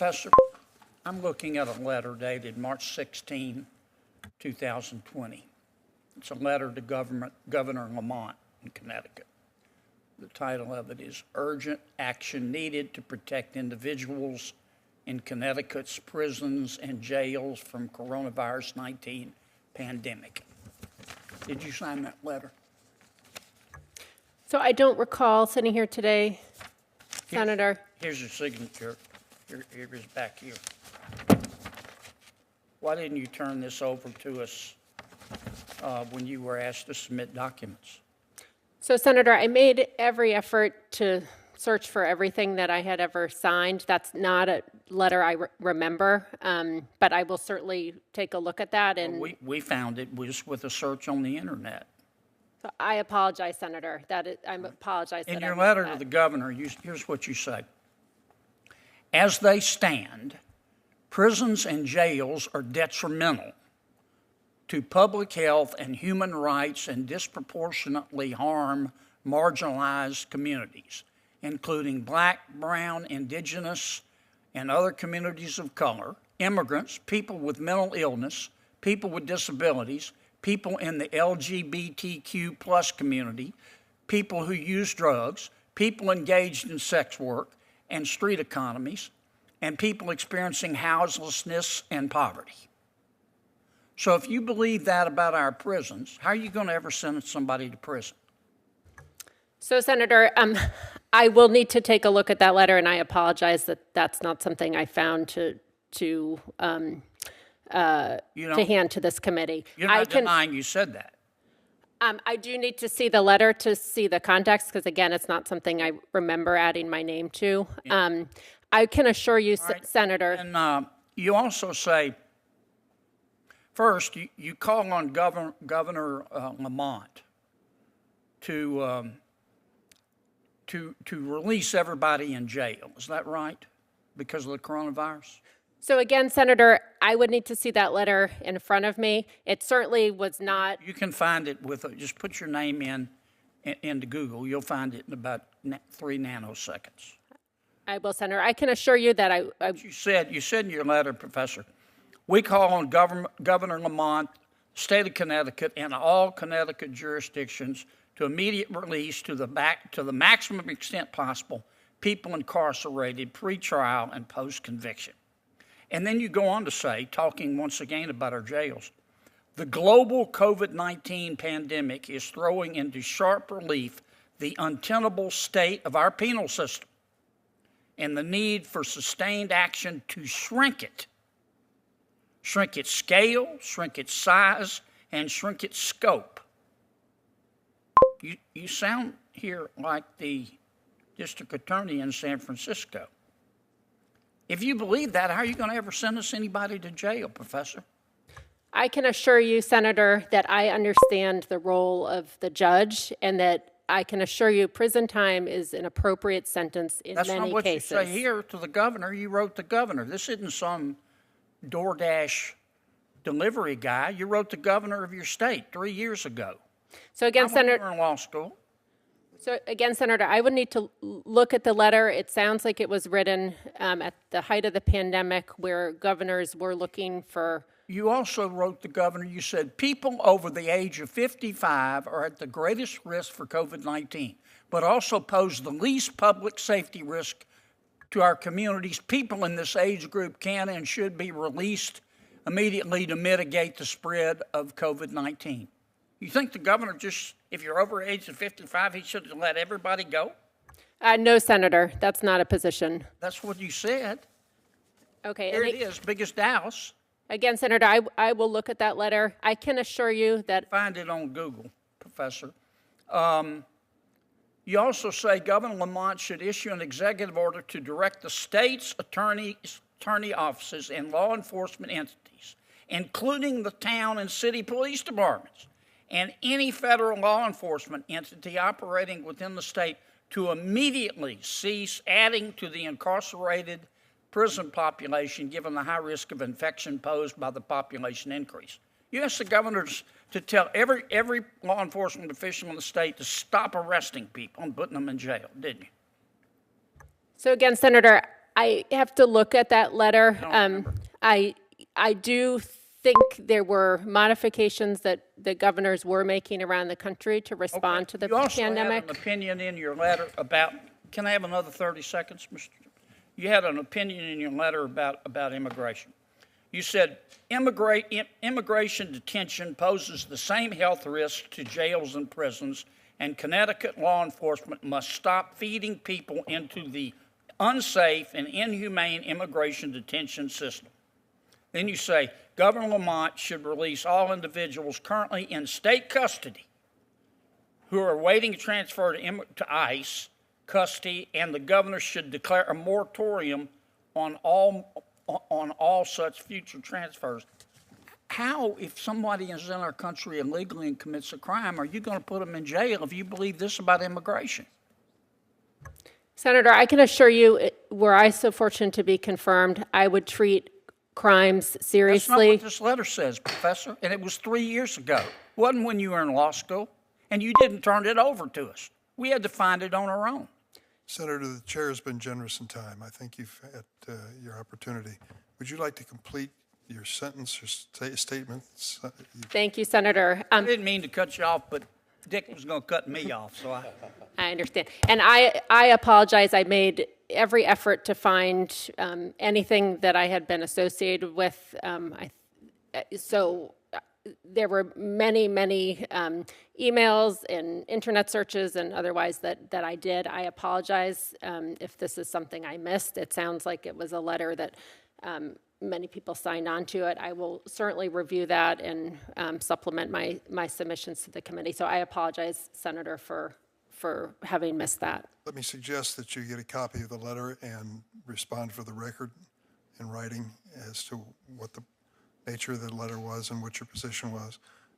Professor, I'm looking at a letter dated March 16, 2020. It's a letter to Governor Lamont in Connecticut. The title of it is Urgent Action Needed to Protect Individuals in Connecticut's Prisons and Jails from Coronavirus 19 Pandemic. Did you sign that letter? So I don't recall sitting here today, Senator. Here's your signature. Here it is back here. Why didn't you turn this over to us when you were asked to submit documents? So, Senator, I made every effort to search for everything that I had ever signed. That's not a letter I remember, but I will certainly take a look at that. And Well, we found it just with a search on the internet. so I apologize, Senator. I apologize. In that your I missed letter that. to the governor, here's what you say. As they stand, prisons and jails are detrimental to public health and human rights and disproportionately harm marginalized communities, including Black, Brown, Indigenous, and other communities of color, immigrants, people with mental illness, people with disabilities, people in the LGBTQ plus community, people who use drugs, people engaged in sex work and street economies, and people experiencing houselessness and poverty. So if you believe that about our prisons, how are you going to ever send somebody to prison? So, Senator, I will need to take a look at that letter, and I apologize that that's not something I found to hand to this committee. You're not denying you said that. I do need to see the letter to see the context, because again, it's not something I remember adding my name to. I can assure you, Right. Senator. And you also say, first, you call on Governor Lamont to release everybody in jail. Is that right? Because of the coronavirus? So again, Senator, I would need to see that letter in front of me. It certainly was not. You can find it just put your name into Google. You'll find it in about 3 nanoseconds. I will, Senator. I can assure you that You said in your letter, Professor, we call on Governor Lamont, state of Connecticut, and all Connecticut jurisdictions to immediate release to the maximum extent possible people incarcerated pre-trial and post-conviction. And then you go on to say, talking once again about our jails, the global COVID-19 pandemic is throwing into sharp relief the untenable state of our penal system and the need for sustained action to shrink its scale, shrink its size, and shrink its scope. You sound here like the district attorney in San Francisco. If you believe that, how are you going to ever send us anybody to jail, Professor? I can assure you, Senator, that I understand the role of the judge, and that I can assure you prison time is an appropriate sentence in many cases. That's not what you say here to the governor. You wrote the governor. This isn't some DoorDash delivery guy. You wrote the governor of your state 3 years ago. So again, Senator, in law school. So again, Senator, I would need to look at the letter. It sounds like it was written at the height of the pandemic, where governors were looking for. You also wrote the governor, you said people over the age of 55 are at the greatest risk for COVID-19, but also pose the least public safety risk to our communities. People in this age group can and should be released immediately to mitigate the spread of COVID-19. You think the governor if you're over the age of 55, he should have let everybody go? No, Senator, that's not a position. That's what you said. Okay. Here it is, biggest house. Again, Senator, I will look at that letter. I can assure you that. Find it on Google, Professor. You also say Governor Lamont should issue an executive order to direct the state's attorney offices and law enforcement entities, including the town and city police departments, and any federal law enforcement entity operating within the state to immediately cease adding to the incarcerated prison population given the high risk of infection posed by the population increase. You asked the governors to tell every law enforcement official in the state to stop arresting people and putting them in jail, didn't you? So again, Senator, I have to look at that letter. I do think there were modifications that the governors were making around the country to respond to the pandemic. You also had an opinion in your letter about, can I have another 30 seconds, Mr.? You had an opinion in your letter about immigration. You said, immigration detention poses the same health risk to jails and prisons, and Connecticut law enforcement must stop feeding people into the unsafe and inhumane immigration detention system. Then you say, Governor Lamont should release all individuals currently in state custody who are awaiting transfer to ICE custody, and the governor should declare a moratorium on all such future transfers. How, if somebody is in our country illegally and commits a crime, are you going to put them in jail if you believe this about immigration? Senator, I can assure you, were I so fortunate to be confirmed, I would treat crimes seriously. That's not what this letter says, Professor, and it was 3 years ago. It wasn't when you were in law school, and you didn't turn it over to us. We had to find it on our own. Senator, the chair has been generous in time. I think you've had your opportunity. Would you like to complete your sentence or statements? Thank you, Senator. I didn't mean to cut you off, but Dick was going to cut me off, so I understand. And I apologize. I made every effort to find anything that I had been associated with. So there were many emails and internet searches and otherwise that I did. I apologize if this is something I missed. It sounds like it was a letter that many people signed on to it. I will certainly review that and supplement my submissions to the committee. So I apologize, Senator, for having missed that. Let me suggest that you get a copy of the letter and respond for the record in writing as to what the nature of the letter was and what your position was.